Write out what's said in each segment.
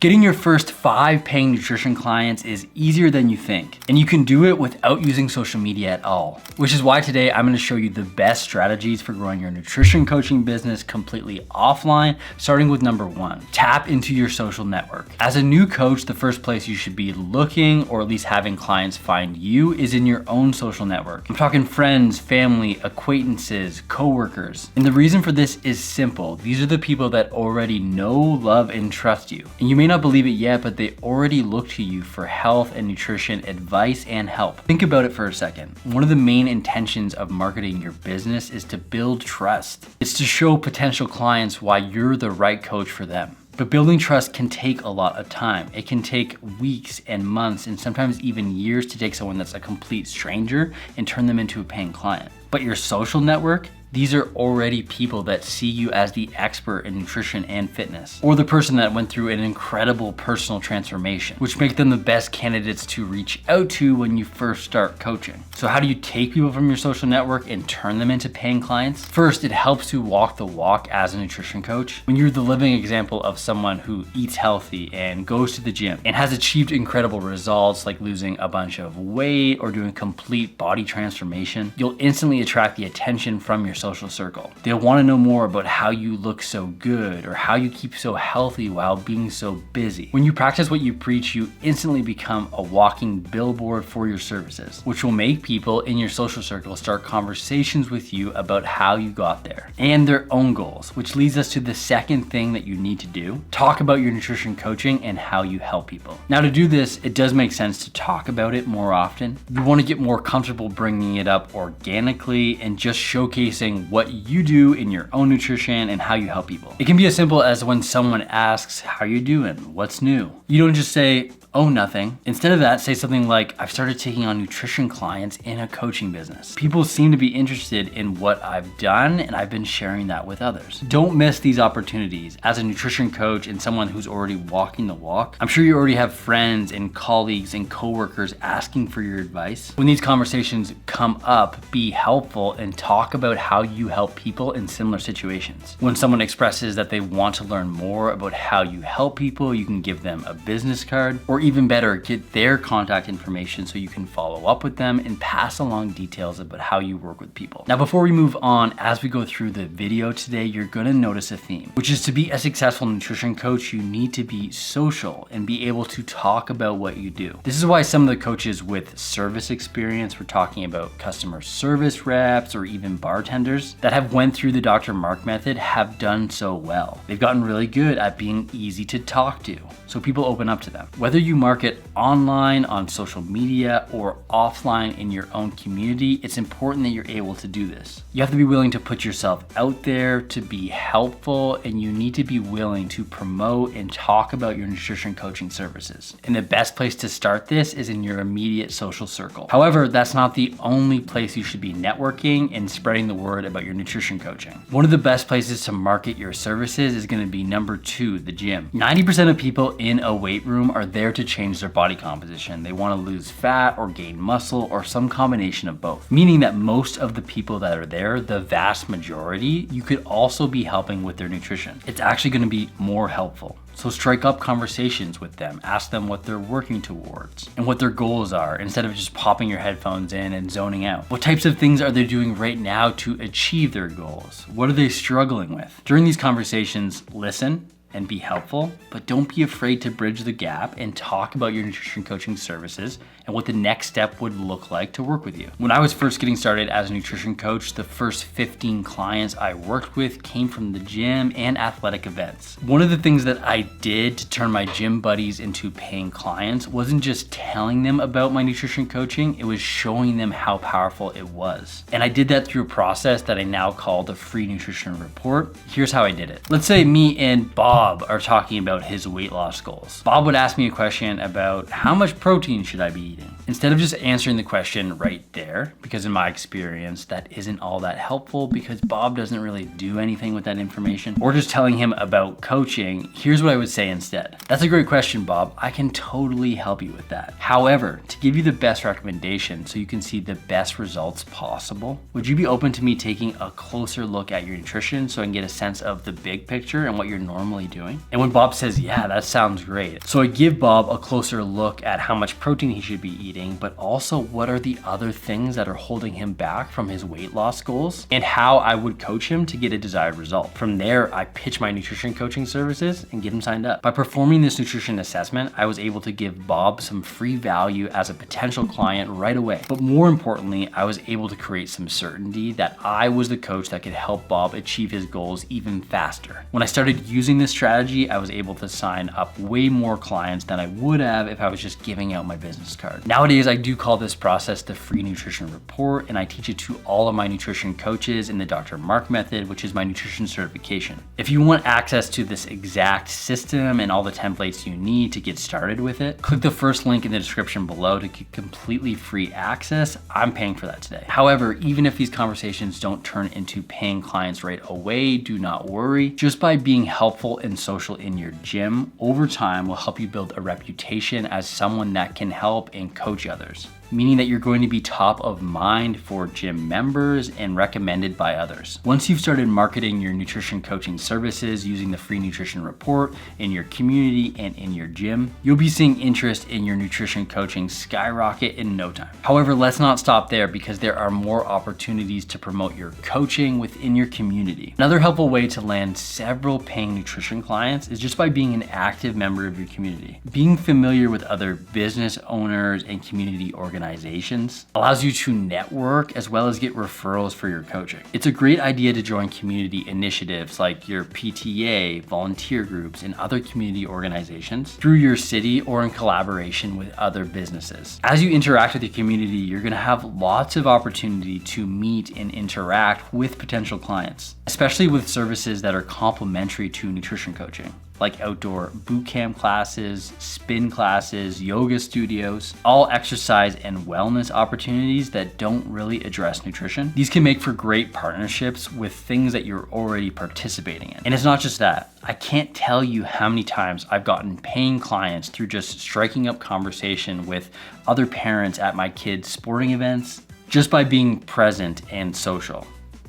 Getting your first 5 paying nutrition clients is easier than you think, and you can do it without using social media at all. Which is why today I'm gonna show you the best strategies for growing your nutrition coaching business completely offline, starting with number 1, tap into your social network. As a new coach, the first place you should be looking, or at least having clients find you, is in your own social network. I'm talking friends, family, acquaintances, coworkers. And the reason for this is simple. These are the people that already know, love, and trust you. And you may not believe it yet, but they already look to you for health and nutrition advice and help. Think about it for a second. One of the main intentions of marketing your business is to build trust. It's to show potential clients why you're the right coach for them. But building trust can take a lot of time. It can take weeks and months and sometimes even years to take someone that's a complete stranger and turn them into a paying client. But your social network, these are already people that see you as the expert in nutrition and fitness, or the person that went through an incredible personal transformation, which make them the best candidates to reach out to when you first start coaching. So how do you take people from your social network and turn them into paying clients? First, it helps to walk the walk as a nutrition coach. When you're the living example of someone who eats healthy and goes to the gym and has achieved incredible results like losing a bunch of weight or doing complete body transformation, you'll instantly attract the attention from your social circle. They'll want to know more about how you look so good or how you keep so healthy while being so busy. When you practice what you preach, you instantly become a walking billboard for your services, which will make people in your social circle start conversations with you about how you got there and their own goals, which leads us to the second thing that you need to do. Talk about your nutrition coaching and how you help people. Now, to do this, it does make sense to talk about it more often. You want to get more comfortable bringing it up organically and just showcasing what you do in your own nutrition and how you help people. It can be as simple as when someone asks, "How you doing? What's new?" You don't just say, "Oh, nothing." Instead of that, say something like, "I've started taking on nutrition clients in a coaching business. People seem to be interested in what I've done, and I've been sharing that with others." Don't miss these opportunities. As a nutrition coach and someone who's already walking the walk, I'm sure you already have friends and colleagues and coworkers asking for your advice. When these conversations come up, be helpful and talk about how you help people in similar situations. When someone expresses that they want to learn more about how you help people, you can give them a business card, or even better, get their contact information so you can follow up with them and pass along details about how you work with people. Now, before we move on, as we go through the video today, you're gonna notice a theme, which is to be a successful nutrition coach, you need to be social and be able to talk about what you do. This is why some of the coaches with service experience, we're talking about customer service reps or even bartenders that have went through the Dr. Mark method, have done so well. They've gotten really good at being easy to talk to, so people open up to them. Whether you market online, on social media, or offline in your own community, it's important that you're able to do this. You have to be willing to put yourself out there to be helpful, and you need to be willing to promote and talk about your nutrition coaching services. And the best place to start this is in your immediate social circle. However, that's not the only place you should be networking and spreading the word about your nutrition coaching. One of the best places to market your services is going to be number 2, the gym. 90% of people in a weight room are there to change their body composition. They want to lose fat or gain muscle or some combination of both, meaning that most of the people that are there, the vast majority, you could also be helping with their nutrition. It's actually going to be more helpful. So strike up conversations with them, ask them what they're working towards and what their goals are, instead of just popping your headphones in and zoning out. What types of things are they doing right now to achieve their goals? What are they struggling with? During these conversations, listen and be helpful, but don't be afraid to bridge the gap and talk about your nutrition coaching services and what the next step would look like to work with you. When I was first getting started as a nutrition coach, the first 15 clients I worked with came from the gym and athletic events. One of the things that I did to turn my gym buddies into paying clients wasn't just telling them about my nutrition coaching, it was showing them how powerful it was. And I did that through a process that I now call the free nutrition report. Here's how I did it. Let's say me and Bob are talking about his weight loss goals. Bob would ask me a question about how much protein should I be eating? Instead of just answering the question right there, because in my experience, that isn't all that helpful because Bob doesn't really do anything with that information, or just telling him about coaching, here's what I would say instead. "That's a great question, Bob. I can totally help you with that. However, to give you the best recommendation so you can see the best results possible, would you be open to me taking a closer look at your nutrition so I can get a sense of the big picture and what you're normally you doing? And when Bob says, yeah, that sounds great. So I give Bob a closer look at how much protein he should be eating, but also what are the other things that are holding him back from his weight loss goals and how I would coach him to get a desired result. From there, I pitch my nutrition coaching services and get him signed up. By performing this nutrition assessment, I was able to give Bob some free value as a potential client right away. But more importantly, I was able to create some certainty that I was the coach that could help Bob achieve his goals even faster. When I started using this strategy, I was able to sign up way more clients than I would have if I was just giving out my business card. Nowadays, I do call this process the free nutrition report, and I teach it to all of my nutrition coaches in the Dr. Mark method, which is my nutrition certification. If you want access to this exact system and all the templates you need to get started with it, click the first link in the description below to get completely free access. I'm paying for that today. However, even if these conversations don't turn into paying clients right away, do not worry. Just by being helpful and social in your gym, over time will help you build a reputation as someone that can help and coach others, meaning that you're going to be top of mind for gym members and recommended by others. Once you've started marketing your nutrition coaching services using the free nutrition report in your community and in your gym, you'll be seeing interest in your nutrition coaching skyrocket in no time. However, let's not stop there because there are more opportunities to promote your coaching within your community. Another helpful way to land several paying nutrition clients is just by being an active member of your community. Being familiar with other business owners and community organizations allows you to network as well as get referrals for your coaching. It's a great idea to join community initiatives like your PTA, volunteer groups, and other community organizations through your city or in collaboration with other businesses. As you interact with your community, you're gonna have lots of opportunity to meet and interact with potential clients, especially with services that are complementary to nutrition coaching, like outdoor boot camp classes, spin classes, yoga studios, all exercise and wellness opportunities that don't really address nutrition. These can make for great partnerships with things that you're already participating in. And it's not just that. I can't tell you how many times I've gotten paying clients through just striking up conversation with other parents at my kids' sporting events, just by being present and social.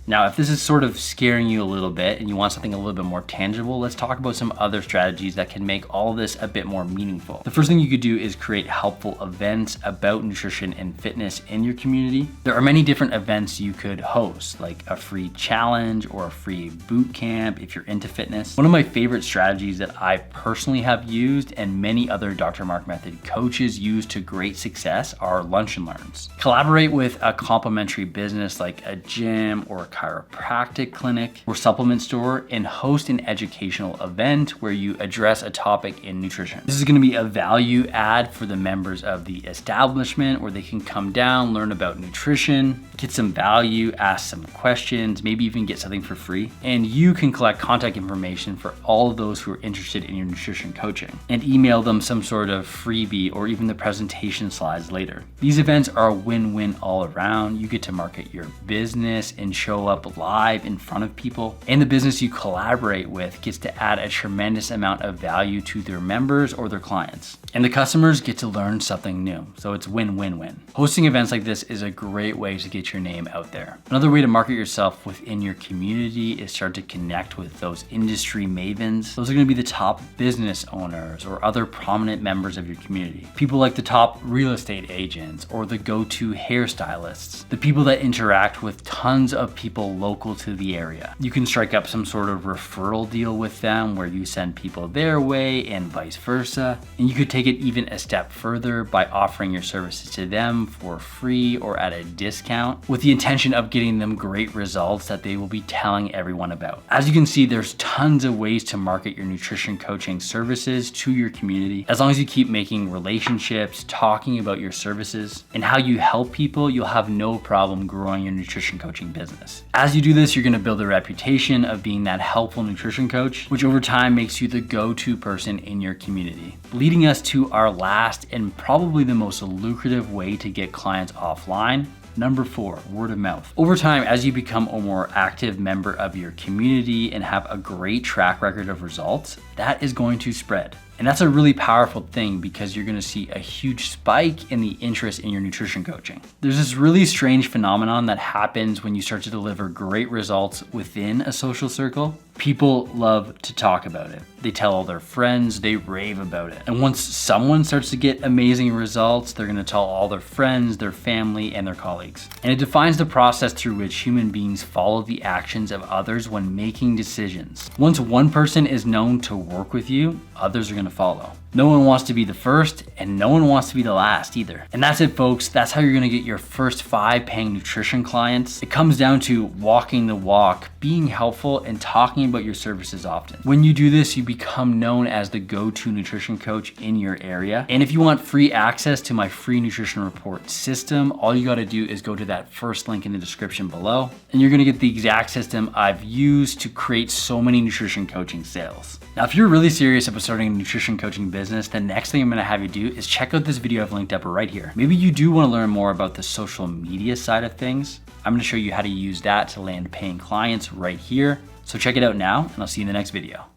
Now, if this is sort of scaring you a little bit and you want something a little bit more tangible, let's talk about some other strategies that can make all of this a bit more meaningful. The first thing you could do is create helpful events about nutrition and fitness in your community. There are many different events you could host, like a free challenge or a free boot camp if you're into fitness. One of my favorite strategies that I personally have used and many other Dr. Mark Method coaches use to great success are lunch and learns. Collaborate with a complementary business like a gym or a chiropractic clinic or supplement store and host an educational event where you address a topic in nutrition. This is going to be a value add for the members of the establishment where they can come down, learn about nutrition, get some value, ask some questions, maybe even get something for free. And you can collect contact information for all of those who are interested in your nutrition coaching and email them some sort of freebie or even the presentation slides later. These events are a win-win all around. You get to market your business and show up live in front of people, and the business you collaborate with gets to add a tremendous amount of value to their members or their clients. And the customers get to learn something new. So it's win-win-win. Hosting events like this is a great way to get your name out there. Another way to market yourself within your community is start to connect with those industry mavens. Those are going to be the top business owners or other prominent members of your community. People like the top real estate agents or the go-to hairstylists, the people that interact with tons of people local to the area. You can strike up some sort of referral deal with them where you send people their way and vice versa. And you could take it even a step further by offering your services to them for free or at a discount with the intention of getting them great results that they will be telling everyone about. As you can see, there's tons of ways to market your nutrition coaching services to your community. As long as you keep making relationships, talking about your services and how you help people, you'll have no problem growing your nutrition coaching business. As you do this, you're gonna build a reputation of being that helpful nutrition coach, which over time makes you the go-to person in your community. Leading us to our last and probably the most lucrative way to get clients offline. Number 4, word of mouth. Over time, as you become a more active member of your community and have a great track record of results, that is going to spread. And that's a really powerful thing because you're gonna see a huge spike in the interest in your nutrition coaching. There's this really strange phenomenon that happens when you start to deliver great results within a social circle. People love to talk about it. They tell all their friends, they rave about it. And once someone starts to get amazing results, they're gonna tell all their friends, their family, and their colleagues. And it defines the process through which human beings follow the actions of others when making decisions. Once one person is known to work with you, others are gonna follow. No one wants to be the first, and no one wants to be the last either. And that's it, folks. That's how you're gonna get your first 5 paying nutrition clients. It comes down to walking the walk, being helpful, and talking about your services often. When you do this, you become known as the go-to nutrition coach in your area. And if you want free access to my free nutrition report system, all you gotta do is go to that first link in the description below, and you're gonna get the exact system I've used to create so many nutrition coaching sales. Now, if you're really serious about starting a nutrition coaching business, the next thing I'm gonna have you do is check out this video I've linked up right here. Maybe you do wanna learn more about the social media side of things. I'm gonna show you how to use that to land paying clients right here. So check it out now, and I'll see you in the next video.